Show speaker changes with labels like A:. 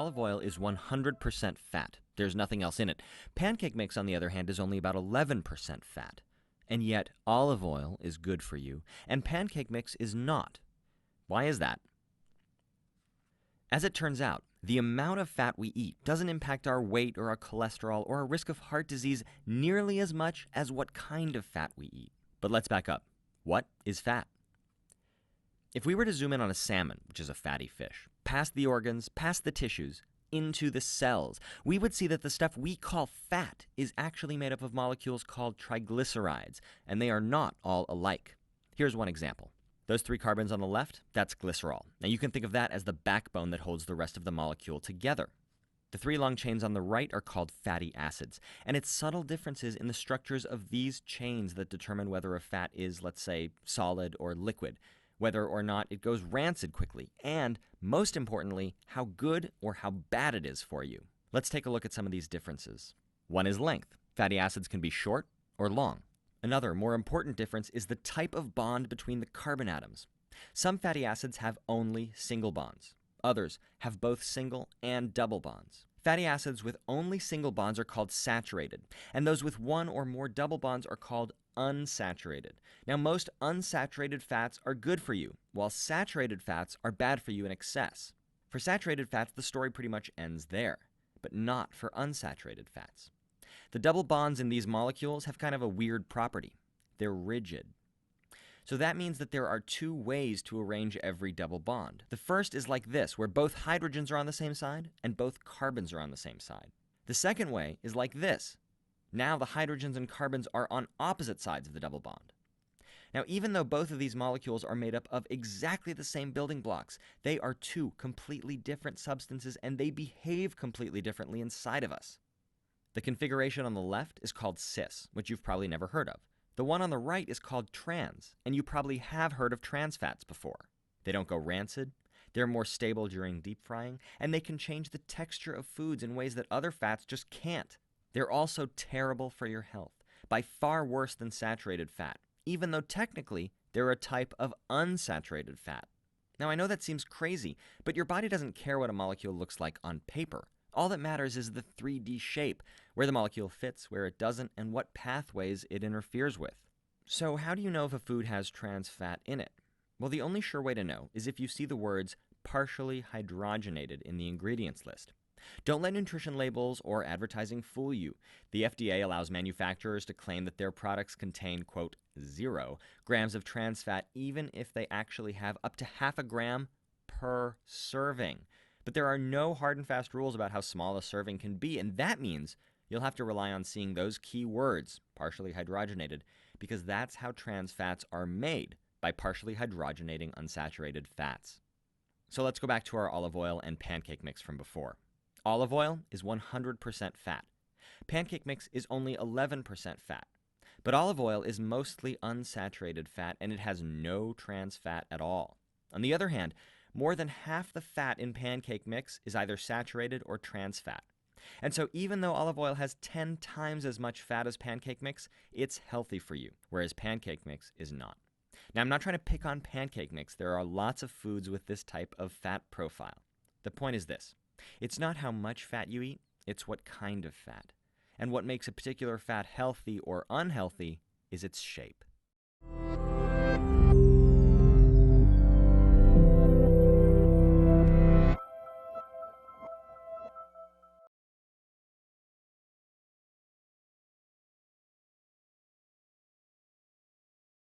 A: olive oil is 100% fat. There's nothing else in it. Pancake mix, on the other hand, is only about 11% fat. And yet, olive oil is good for you, and pancake mix is not. Why is that? As it turns out, the amount of fat we eat doesn't impact our weight or our cholesterol or our risk of heart disease nearly as much as what kind of fat we eat. But let's back up. What is fat? If we were to zoom in on a salmon, which is a fatty fish, past the organs, past the tissues, into the cells, we would see that the stuff we call fat is actually made up of molecules called triglycerides, and they are not all alike. Here's one example. Those 3 carbons on the left, that's glycerol. Now you can think of that as the backbone that holds the rest of the molecule together. The 3 long chains on the right are called fatty acids, and it's subtle differences in the structures of these chains that determine whether a fat is, let's say, solid or liquid, whether or not it goes rancid quickly, and, most importantly, how good or how bad it is for you. Let's take a look at some of these differences. One is length. Fatty acids can be short or long. Another, more important difference is the type of bond between the carbon atoms. Some fatty acids have only single bonds. Others have both single and double bonds. Fatty acids with only single bonds are called saturated, and those with one or more double bonds are called unsaturated. Now, most unsaturated fats are good for you, while saturated fats are bad for you in excess. For saturated fats, the story pretty much ends there, but not for unsaturated fats. The double bonds in these molecules have kind of a weird property. They're rigid. So that means that there are 2 ways to arrange every double bond. The first is like this, where both hydrogens are on the same side and both carbons are on the same side. The second way is like this. Now the hydrogens and carbons are on opposite sides of the double bond. Now, even though both of these molecules are made up of exactly the same building blocks, they are 2 completely different substances, and they behave completely differently inside of us. The configuration on the left is called cis, which you've probably never heard of. The one on the right is called trans, and you probably have heard of trans fats before. They don't go rancid, they're more stable during deep frying, and they can change the texture of foods in ways that other fats just can't. They're also terrible for your health, by far worse than saturated fat, even though technically they're a type of unsaturated fat. Now, I know that seems crazy, but your body doesn't care what a molecule looks like on paper. All that matters is the 3D shape, where the molecule fits, where it doesn't, and what pathways it interferes with. So how do you know if a food has trans fat in it? Well, the only sure way to know is if you see the words partially hydrogenated in the ingredients list. Don't let nutrition labels or advertising fool you. The FDA allows manufacturers to claim that their products contain, quote, 0 grams of trans fat, even if they actually have up to half a gram per serving. But there are no hard and fast rules about how small a serving can be, and that means you'll have to rely on seeing those key words, partially hydrogenated, because that's how trans fats are made, by partially hydrogenating unsaturated fats. So let's go back to our olive oil and pancake mix from before. Olive oil is 100% fat. Pancake mix is only 11% fat. But olive oil is mostly unsaturated fat, and it has no trans fat at all. On the other hand, more than half the fat in pancake mix is either saturated or trans fat. And so even though olive oil has 10 times as much fat as pancake mix, it's healthy for you, whereas pancake mix is not. Now, I'm not trying to pick on pancake mix. There are lots of foods with this type of fat profile. The point is this. It's not how much fat you eat, it's what kind of fat. And what makes a particular fat healthy or unhealthy is its shape.